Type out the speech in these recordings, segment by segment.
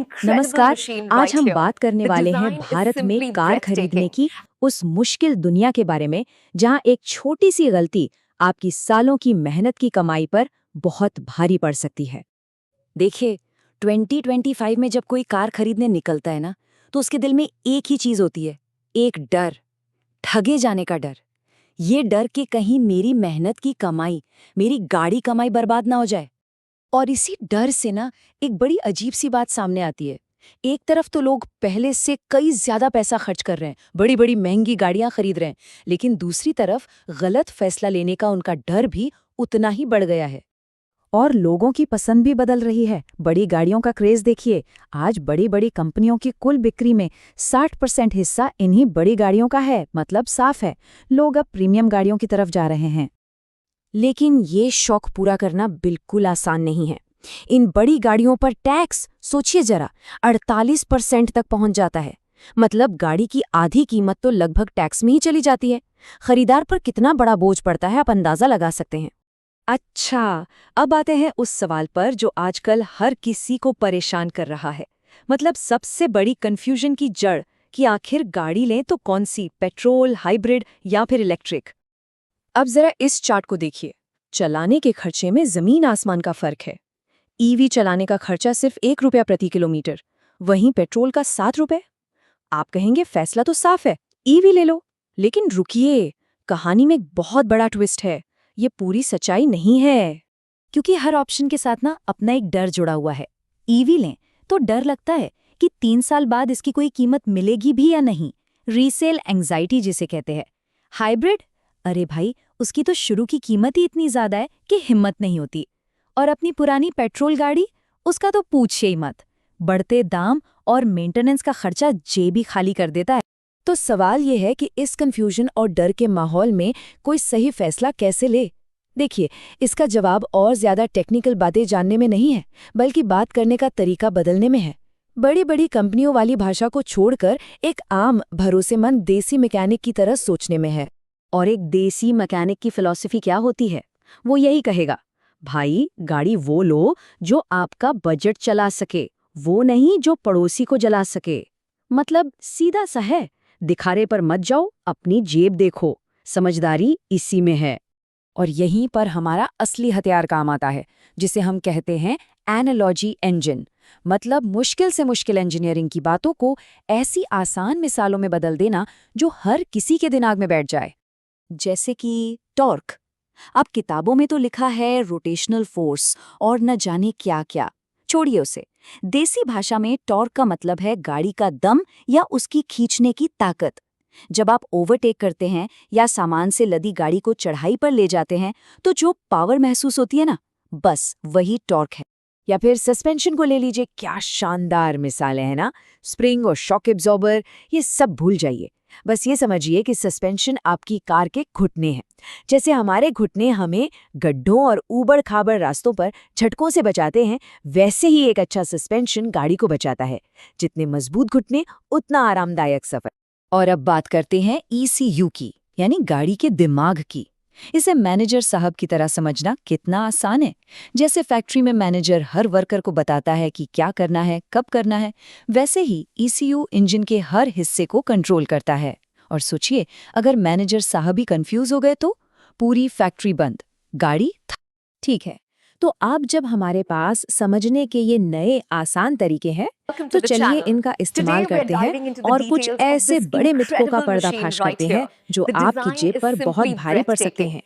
नमस्कार। आज हम बात करने वाले हैं भारत में कार खरीदने की उस मुश्किल दुनिया के बारे में जहां एक छोटी सी गलती आपकी सालों की मेहनत की कमाई पर बहुत भारी पड़ सकती है। देखिए, 2025 में जब कोई कार खरीदने निकलता है ना, तो उसके दिल में एक ही चीज होती है, एक डर, ठगे जाने का डर। ये डर कि कहीं मेरी मेहनत की कमाई, मेरी गाड़ी कमाई बर्बाद ना हो जाए। और इसी डर से ना एक बड़ी अजीब सी बात सामने आती है। एक तरफ तो लोग पहले से कई ज्यादा पैसा खर्च कर रहे हैं, बड़ी बड़ी महंगी गाड़ियां खरीद रहे हैं, लेकिन दूसरी तरफ गलत फैसला लेने का उनका डर भी उतना ही बढ़ गया है। और लोगों की पसंद भी बदल रही है। बड़ी गाड़ियों का क्रेज देखिए, आज बड़ी बड़ी कंपनियों की कुल बिक्री में 60% हिस्सा इन्हीं बड़ी गाड़ियों का है। मतलब साफ है, लोग अब प्रीमियम गाड़ियों की तरफ जा रहे हैं। लेकिन ये शौक पूरा करना बिल्कुल आसान नहीं है। इन बड़ी गाड़ियों पर टैक्स सोचिए जरा, 48% तक पहुंच जाता है। मतलब गाड़ी की आधी कीमत तो लगभग टैक्स में ही चली जाती है। खरीदार पर कितना बड़ा बोझ पड़ता है, आप अंदाजा लगा सकते हैं। अच्छा, अब आते हैं उस सवाल पर जो आजकल हर किसी को परेशान कर रहा है। मतलब सबसे बड़ी कंफ्यूजन की जड़, कि आखिर गाड़ी लें तो कौन सी, पेट्रोल, हाइब्रिड या फिर इलेक्ट्रिक। अब जरा इस चार्ट को देखिए। चलाने के खर्चे में जमीन आसमान का फर्क है। ईवी चलाने का खर्चा सिर्फ 1 रुपया प्रति किलोमीटर, वहीं पेट्रोल का 7 रुपए। आप कहेंगे फैसला तो साफ है, ईवी ले लो। लेकिन रुकिए, कहानी में एक बहुत बड़ा ट्विस्ट है। ये पूरी सच्चाई नहीं है, क्योंकि हर ऑप्शन के साथ ना अपना एक डर जुड़ा हुआ है। ईवी लें तो डर लगता है कि 3 साल बाद इसकी कोई कीमत मिलेगी भी या नहीं, रीसेल एंग्जाइटी जिसे कहते हैं। हाइब्रिड, अरे भाई, उसकी तो शुरू की कीमत ही इतनी ज्यादा है कि हिम्मत नहीं होती। और अपनी पुरानी पेट्रोल गाड़ी, उसका तो पूछिए ही मत। बढ़ते दाम और मेंटेनेंस का खर्चा जेब ही खाली कर देता है। तो सवाल ये है कि इस कंफ्यूजन और डर के माहौल में कोई सही फैसला कैसे ले। देखिए, इसका जवाब और ज्यादा टेक्निकल बातें जानने में नहीं है, बल्कि बात करने का तरीका बदलने में है। बड़ी बड़ी कंपनियों वाली भाषा को छोड़कर एक आम भरोसेमंद देसी मैकेनिक की तरह सोचने में है। और एक देसी मैकेनिक की फिलॉसफी क्या होती है? वो यही कहेगा, भाई गाड़ी वो लो जो आपका बजट चला सके, वो नहीं जो पड़ोसी को जला सके। मतलब सीधा सा है, दिखारे पर मत जाओ, अपनी जेब देखो। समझदारी इसी में है। और यहीं पर हमारा असली हथियार काम आता है, जिसे हम कहते हैं एनालॉजी इंजन। मतलब मुश्किल से मुश्किल इंजीनियरिंग की बातों को ऐसी आसान मिसालों में बदल देना जो हर किसी के दिमाग में बैठ जाए। जैसे कि टॉर्क। अब किताबों में तो लिखा है रोटेशनल फोर्स और न जाने क्या क्या, छोड़िए उसे। देसी भाषा में टॉर्क का मतलब है गाड़ी का दम या उसकी खींचने की ताकत। जब आप ओवरटेक करते हैं या सामान से लदी गाड़ी को चढ़ाई पर ले जाते हैं, तो जो पावर महसूस होती है ना, बस वही टॉर्क है। या फिर सस्पेंशन को ले लीजिए, क्या शानदार मिसालें हैं ना। स्प्रिंग और शॉक एब्जॉर्बर, ये सब भूल जाइए। बस ये समझिए कि सस्पेंशन आपकी कार के घुटने हैं। जैसे हमारे घुटने हमें गड्ढों और ऊबड़ खाबड़ रास्तों पर झटकों से बचाते हैं, वैसे ही एक अच्छा सस्पेंशन गाड़ी को बचाता है। जितने मजबूत घुटने, उतना आरामदायक सफर। और अब बात करते हैं ECU की, यानी गाड़ी के दिमाग की। इसे मैनेजर साहब की तरह समझना कितना आसान है। जैसे फैक्ट्री में मैनेजर हर वर्कर को बताता है कि क्या करना है, कब करना है, वैसे ही ECU इंजन के हर हिस्से को कंट्रोल करता है। और सोचिए, अगर मैनेजर साहब ही कंफ्यूज हो गए तो पूरी फैक्ट्री बंद, गाड़ी ठीक है। तो अब जब हमारे पास समझने के ये नए आसान तरीके हैं, तो चलिए इनका इस्तेमाल करते हैं और कुछ ऐसे बड़े मिथकों का पर्दाफाश करते हैं जो आपकी जेब पर बहुत भारी पड़ सकते हैं।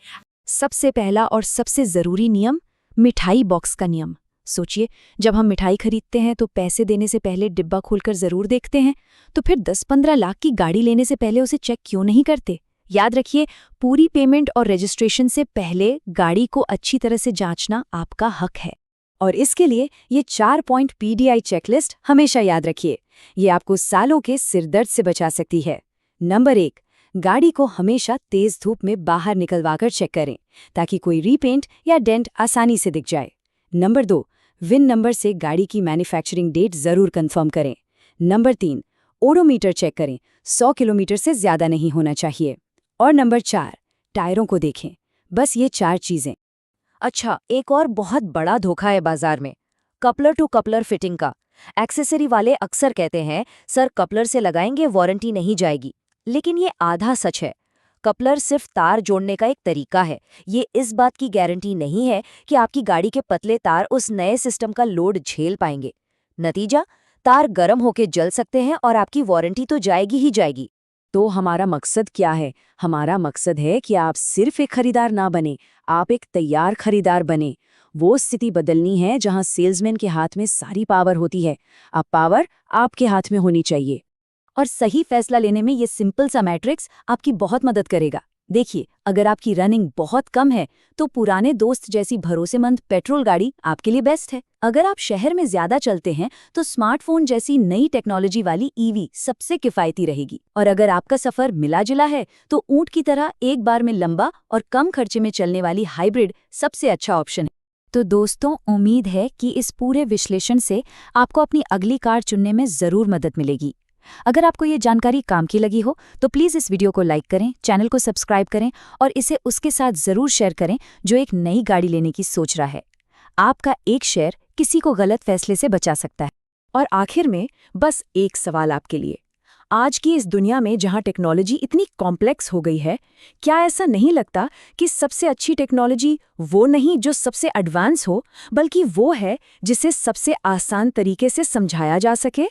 सबसे पहला और सबसे जरूरी नियम, मिठाई बॉक्स का नियम। सोचिए, जब हम मिठाई खरीदते हैं तो पैसे देने से पहले डिब्बा खोलकर जरूर देखते हैं। तो फिर 10-15 लाख की गाड़ी लेने से पहले उसे चेक क्यों नहीं करते? याद रखिए, पूरी पेमेंट और रजिस्ट्रेशन से पहले गाड़ी को अच्छी तरह से जांचना आपका हक है। और इसके लिए ये 4 पॉइंट PDI चेकलिस्ट हमेशा याद रखिए। ये आपको सालों के सिरदर्द से बचा सकती है। नंबर 1, गाड़ी को हमेशा तेज धूप में बाहर निकलवाकर चेक करें, ताकि कोई रीपेंट या डेंट आसानी से दिख जाए। नंबर 2, विन नंबर से गाड़ी की मैन्युफैक्चरिंग डेट जरूर कंफर्म करें। नंबर 3, ओडोमीटर चेक करें, 100 किलोमीटर से ज्यादा नहीं होना चाहिए। और नंबर 4, टायरों को देखें। बस ये 4 चीजें। अच्छा, एक और बहुत बड़ा धोखा है बाजार में, कपलर टू कपलर फिटिंग का। एक्सेसरी वाले अक्सर कहते हैं, सर कपलर से लगाएंगे वारंटी नहीं जाएगी, लेकिन ये आधा सच है। कपलर सिर्फ तार जोड़ने का एक तरीका है। ये इस बात की गारंटी नहीं है कि आपकी गाड़ी के पतले तार उस नए सिस्टम का लोड झेल पाएंगे। नतीजा, तार गर्म होके जल सकते हैं और आपकी वारंटी तो जाएगी ही जाएगी। तो हमारा मकसद क्या है? हमारा मकसद है कि आप सिर्फ एक खरीदार ना बने, आप एक तैयार खरीदार बने। वो स्थिति बदलनी है जहां सेल्समैन के हाथ में सारी पावर होती है। अब पावर आपके हाथ में होनी चाहिए। और सही फैसला लेने में ये सिंपल सा मैट्रिक्स आपकी बहुत मदद करेगा। देखिए, अगर आपकी रनिंग बहुत कम है तो पुराने दोस्त जैसी भरोसेमंद पेट्रोल गाड़ी आपके लिए बेस्ट है। अगर आप शहर में ज्यादा चलते हैं तो स्मार्टफोन जैसी नई टेक्नोलॉजी वाली ईवी सबसे किफायती रहेगी। और अगर आपका सफर मिला जुला है तो ऊंट की तरह एक बार में लंबा और कम खर्चे में चलने वाली हाइब्रिड सबसे अच्छा ऑप्शन है। तो दोस्तों, उम्मीद है कि इस पूरे विश्लेषण से आपको अपनी अगली कार चुनने में जरूर मदद मिलेगी। अगर आपको ये जानकारी काम की लगी हो तो प्लीज़ इस वीडियो को लाइक करें, चैनल को सब्सक्राइब करें और इसे उसके साथ ज़रूर शेयर करें जो एक नई गाड़ी लेने की सोच रहा है। आपका एक शेयर किसी को गलत फैसले से बचा सकता है। और आखिर में बस एक सवाल आपके लिए। आज की इस दुनिया में जहां टेक्नोलॉजी इतनी कॉम्प्लेक्स हो गई है, क्या ऐसा नहीं लगता कि सबसे अच्छी टेक्नोलॉजी वो नहीं जो सबसे एडवांस हो, बल्कि वो है जिसे सबसे आसान तरीके से समझाया जा सके?